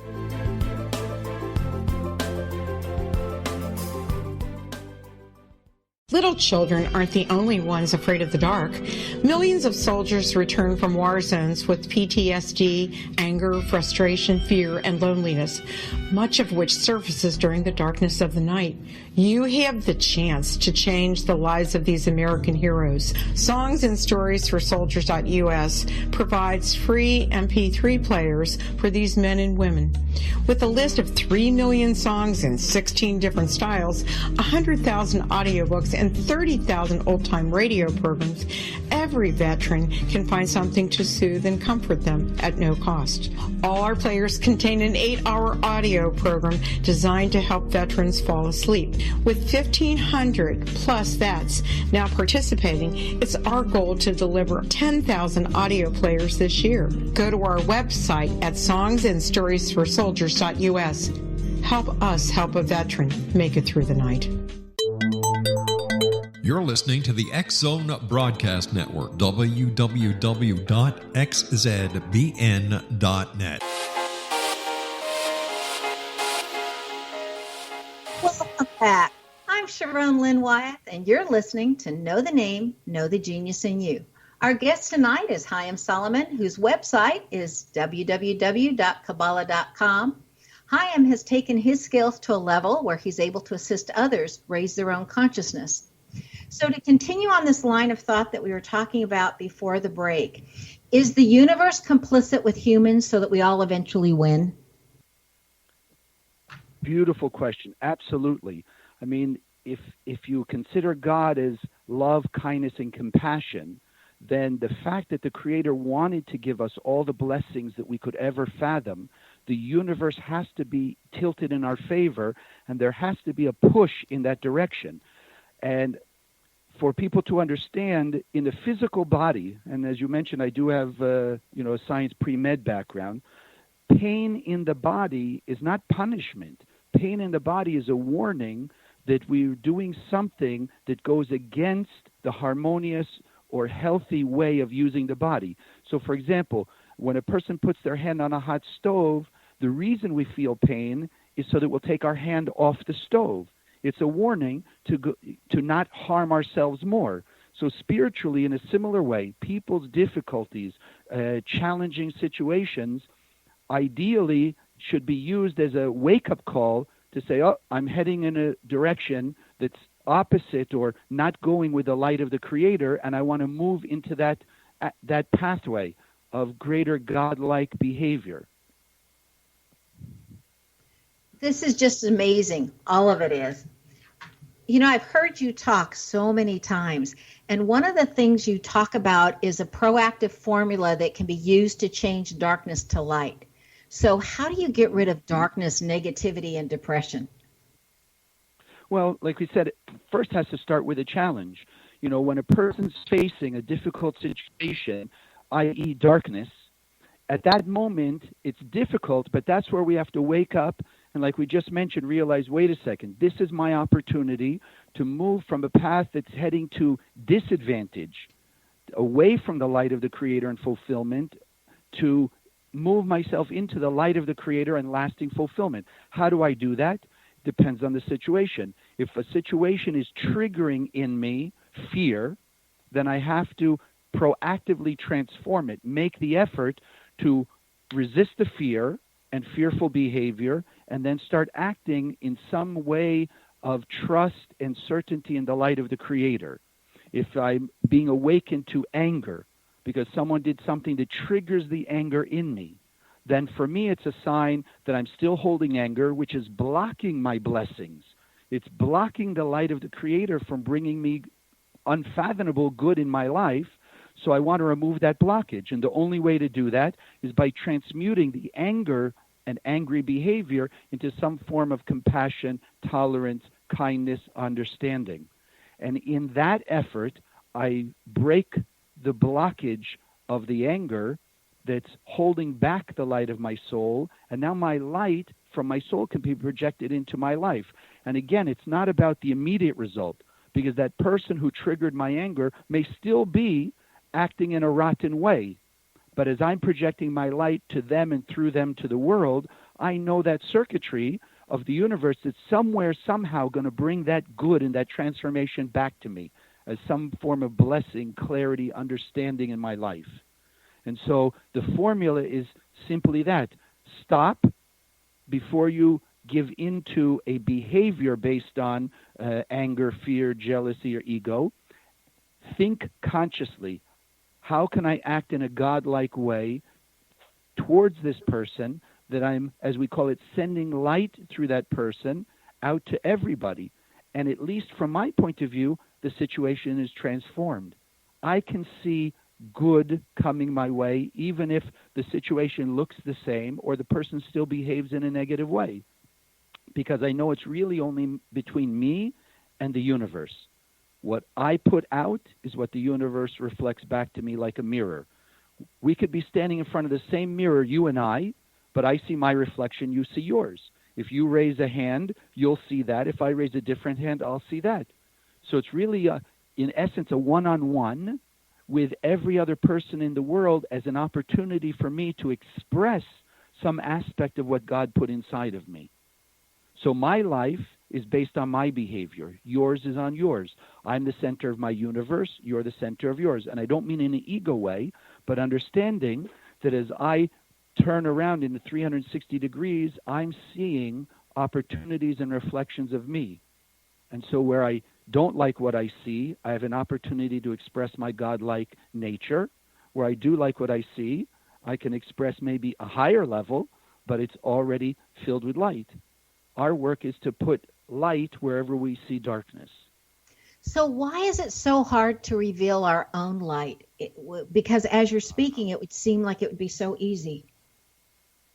Little children aren't the only ones afraid of the dark. Millions of soldiers return from war zones with PTSD, anger, frustration, fear, and loneliness, much of which surfaces during the darkness of the night. You have the chance to change the lives of these American heroes. Songs and Stories for Soldiers.us provides free MP3 players for these men and women. With a list of 3 million songs in 16 different styles, 100,000 audiobooks, and 30,000 old-time radio programs, every veteran can find something to soothe and comfort them at no cost. All our players contain an 8-hour audio program designed to help veterans fall asleep. With 1,500 plus vets now participating, it's our goal to deliver 10,000 audio players this year. Go to our website at songsandstoriesforsoldiers.us. Help us help a veteran make it through the night. You're listening to the X-Zone Broadcast Network, www.xzbn.net. Welcome back. I'm Sharon Lynn Wyeth, and you're listening to Know the Name, Know the Genius in You. Our guest tonight is Chaim Solomon, whose website is www.kabbalah.com. Chaim has taken his skills to a level where he's able to assist others raise their own consciousness. So to continue on this line of thought that we were talking about before the break, is the universe complicit with humans so that we all eventually win? Beautiful question. Absolutely. I mean, if you consider God as love, kindness, and compassion, then the fact that the Creator wanted to give us all the blessings that we could ever fathom, the universe has to be tilted in our favor, and there has to be a push in that direction. And for people to understand, in the physical body, and as you mentioned, I do have a science pre-med background, pain in the body is not punishment. Pain in the body is a warning that we're doing something that goes against the harmonious or healthy way of using the body. So, for example, when a person puts their hand on a hot stove, the reason we feel pain is so that we'll take our hand off the stove. It's a warning to not harm ourselves more. So spiritually, in a similar way, people's difficulties, challenging situations, ideally, should be used as a wake-up call to say, oh, I'm heading in a direction that's opposite or not going with the light of the Creator, and I want to move into that pathway of greater godlike behavior. This is just amazing. All of it is. You know, I've heard you talk so many times, and one of the things you talk about is a proactive formula that can be used to change darkness to light. So how do you get rid of darkness, negativity, and depression? Well, like we said, it first has to start with a challenge. You know, when a person's facing a difficult situation, i.e. darkness, at that moment, it's difficult, but that's where we have to wake up and, like we just mentioned, realize, wait a second, this is my opportunity to move from a path that's heading to disadvantage, away from the light of the Creator and fulfillment, to move myself into the light of the Creator and lasting fulfillment. How do I do that? Depends on the situation. If a situation is triggering in me fear, then I have to proactively transform it, make the effort to resist the fear and fearful behavior, and then start acting in some way of trust and certainty in the light of the Creator. If I'm being awakened to anger because someone did something that triggers the anger in me, then for me it's a sign that I'm still holding anger, which is blocking my blessings. It's blocking the light of the Creator from bringing me unfathomable good in my life. So I want to remove that blockage. And the only way to do that is by transmuting the anger and angry behavior into some form of compassion, tolerance, kindness, understanding. And in that effort, I break the blockage of the anger that's holding back the light of my soul. And now my light from my soul can be projected into my life. And again, it's not about the immediate result, because that person who triggered my anger may still be acting in a rotten way. But as I'm projecting my light to them and through them to the world, I know that circuitry of the universe is somewhere, somehow going to bring that good and that transformation back to me as some form of blessing, clarity, understanding in my life. And so the formula is simply that. Stop before you give into a behavior based on anger, fear, jealousy, or ego. Think consciously. How can I act in a godlike way towards this person that I'm, as we call it, sending light through that person out to everybody? And at least from my point of view, the situation is transformed. I can see good coming my way, even if the situation looks the same or the person still behaves in a negative way, because I know it's really only between me and the universe. What I put out is what the universe reflects back to me like a mirror. We could be standing in front of the same mirror, you and I, but I see my reflection, you see yours. If you raise a hand, you'll see that. If I raise a different hand, I'll see that. So it's really, in essence, a one-on-one with every other person in the world as an opportunity for me to express some aspect of what God put inside of me. So my life is based on my behavior. Yours is on yours. I'm the center of my universe. You're the center of yours. And I don't mean in an ego way, but understanding that as I turn around in the 360 degrees, I'm seeing opportunities and reflections of me. And so where I don't like what I see, I have an opportunity to express my godlike nature. Where I do like what I see, I can express maybe a higher level, but it's already filled with light. Our work is to put light wherever we see darkness. So why is it so hard to reveal our own light? Because as you're speaking, it would seem like it would be so easy.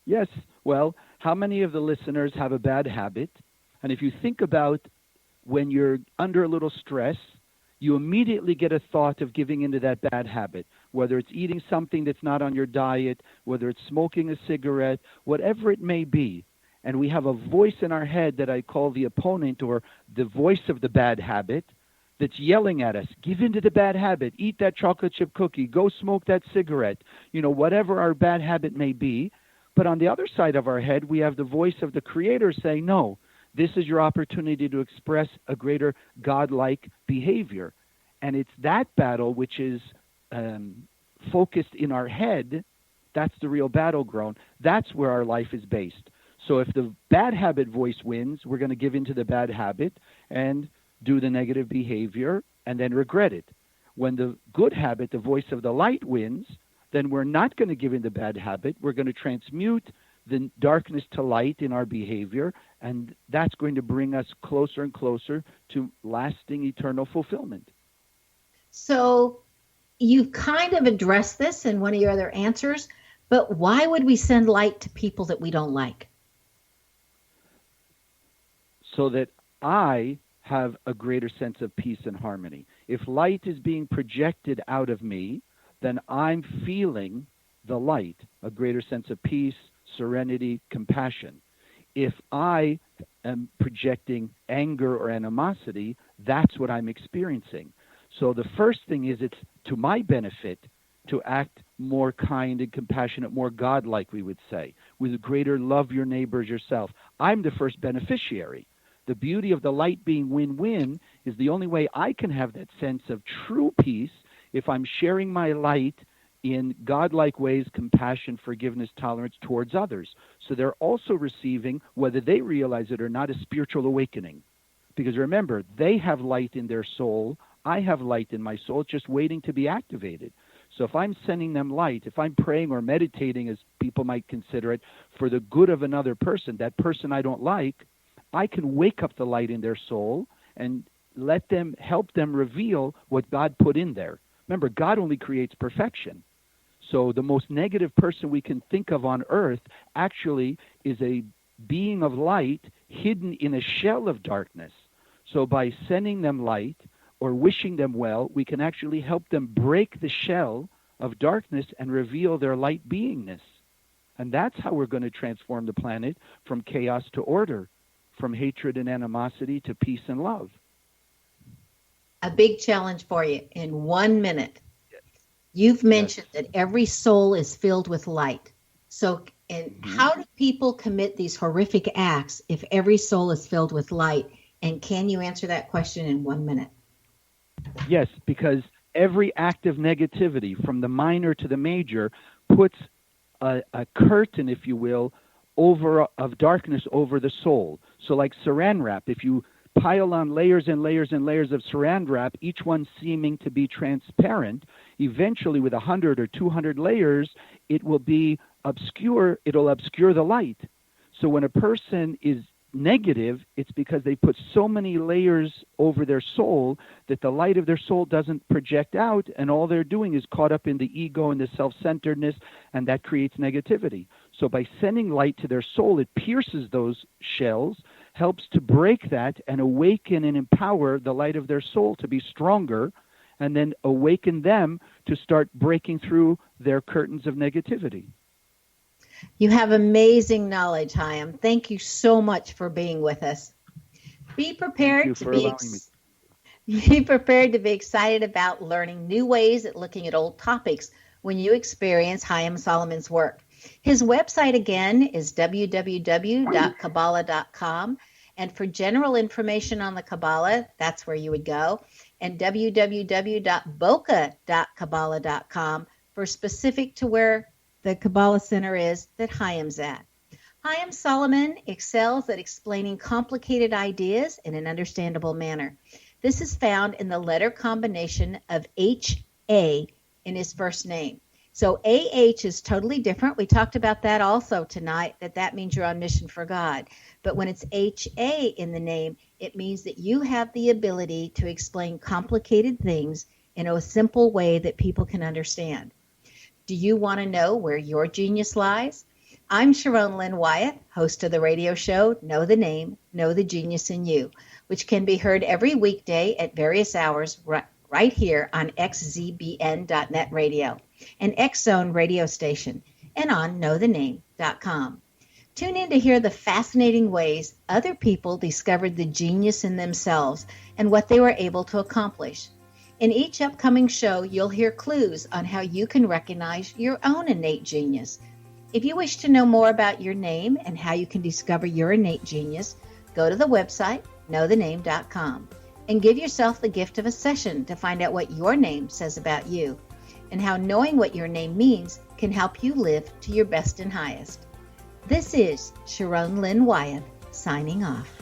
Yes. Well, how many of the listeners have a bad habit? And if you think about when you're under a little stress, you immediately get a thought of giving into that bad habit, whether it's eating something that's not on your diet, whether it's smoking a cigarette, whatever it may be. And we have a voice in our head that I call the opponent, or the voice of the bad habit, that's yelling at us, give into the bad habit, eat that chocolate chip cookie, go smoke that cigarette, whatever our bad habit may be. But on the other side of our head, we have the voice of the Creator saying, no, this is your opportunity to express a greater godlike behavior. And it's that battle which is focused in our head That's the real battleground. That's where our life is based. So if the bad habit voice wins, we're going to give into the bad habit and do the negative behavior and then regret it. When the good habit, the voice of the light, wins, then we're not going to give in the bad habit. We're going to transmute the darkness to light in our behavior, and that's going to bring us closer and closer to lasting eternal fulfillment. So you've kind of addressed this in one of your other answers, but why would we send light to people that we don't like? So that I have a greater sense of peace and harmony. If light is being projected out of me, then I'm feeling the light, a greater sense of peace, serenity, compassion. If I am projecting anger or animosity, that's what I'm experiencing. So the first thing is it's to my benefit to act more kind and compassionate, more godlike, we would say, with a greater love your neighbor as yourself. I'm the first beneficiary. The beauty of the light being win-win is the only way I can have that sense of true peace if I'm sharing my light in godlike ways, compassion, forgiveness, tolerance towards others. So they're also receiving, whether they realize it or not, a spiritual awakening. Because remember, they have light in their soul. I have light in my soul. It's just waiting to be activated. So if I'm sending them light, if I'm praying or meditating, as people might consider it, for the good of another person, that person I don't like, I can wake up the light in their soul and help them reveal what God put in there. Remember, God only creates perfection. So the most negative person we can think of on earth actually is a being of light hidden in a shell of darkness. So by sending them light or wishing them well, we can actually help them break the shell of darkness and reveal their light beingness. And that's how we're going to transform the planet from chaos to order, from hatred and animosity to peace and love. A big challenge for you in 1 minute. You've mentioned that every soul is filled with light. So, how do people commit these horrific acts if every soul is filled with light? And can you answer that question in 1 minute? Yes, because every act of negativity, from the minor to the major, puts a curtain, if you will, of darkness over the soul. So like saran wrap, if you pile on layers and layers and layers of saran wrap, each one seeming to be transparent, eventually with 100 or 200 layers, it will be obscure. It'll obscure the light. So when a person is negative, it's because they put so many layers over their soul that the light of their soul doesn't project out, and all they're doing is caught up in the ego and the self-centeredness, and that creates negativity. So by sending light to their soul, it pierces those shells, helps to break that and awaken and empower the light of their soul to be stronger, and then awaken them to start breaking through their curtains of negativity. You have amazing knowledge, Chaim. Thank you so much for being with us. Be prepared to be excited about learning new ways at looking at old topics when you experience Chaim Solomon's work. His website again is www.kabbalah.com. And for general information on the Kabbalah, that's where you would go. And www.boca.kabbalah.com for specific to where the Kabbalah Centre is that Chaim's at. Chaim Solomon excels at explaining complicated ideas in an understandable manner. This is found in the letter combination of H-A in his first name. So AH is totally different. We talked about that also tonight, that means you're on mission for God. But when it's HA in the name, it means that you have the ability to explain complicated things in a simple way that people can understand. Do you want to know where your genius lies? I'm Sharon Lynn Wyeth, host of the radio show Know the Name, Know the Genius in You, which can be heard every weekday at various hours right here on xzbn.net radio, an X-Zone radio station, and on knowthename.com. Tune in to hear the fascinating ways other people discovered the genius in themselves and what they were able to accomplish. In each upcoming show, you'll hear clues on how you can recognize your own innate genius. If you wish to know more about your name and how you can discover your innate genius, go to the website, knowthename.com, and give yourself the gift of a session to find out what your name says about you. and how knowing what your name means can help you live to your best and highest. This is Sharon Lynn Wyeth signing off.